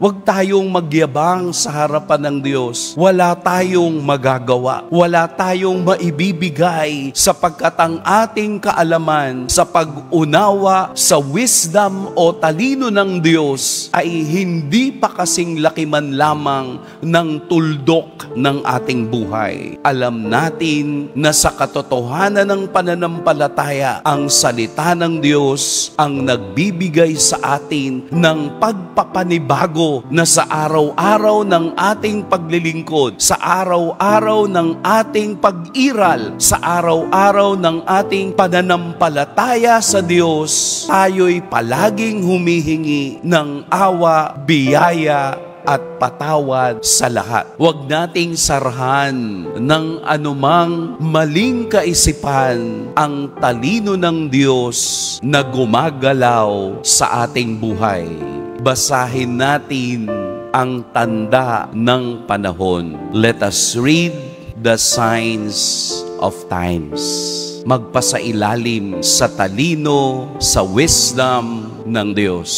Huwag tayong magyabang sa harapan ng Diyos. Wala tayong magagawa. Wala tayong maibibigay sapagkat ang ating kaalaman sa pag-unawa sa wisdom o talino ng Diyos ay hindi pa kasing laki man lamang ng tuldok ng ating buhay. Alam natin na sa katotohanan ng pananampalataya, ang salita ng Diyos ang nagbibigay sa atin ng pagpapanibago na sa araw-araw ng ating paglilingkod, sa araw-araw ng ating pag-iral, sa araw-araw ng ating pananampalataya sa Diyos, tayo'y palaging humihingi ng awa, biyaya, at patawad sa lahat. Huwag nating sarhan ng anumang maling kaisipan ang talino ng Diyos na gumagalaw sa ating buhay. Basahin natin ang tanda ng panahon. Let us read the signs of times. Magpasailalim sa talino, sa wisdom ng Diyos.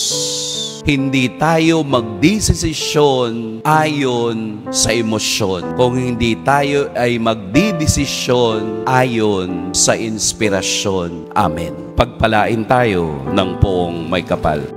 Hindi tayo magdesisyon ayon sa emosyon. Kung hindi tayo ay magdidesisyon ayon sa inspirasyon. Amen. Pagpalain tayo ng poong may kapal.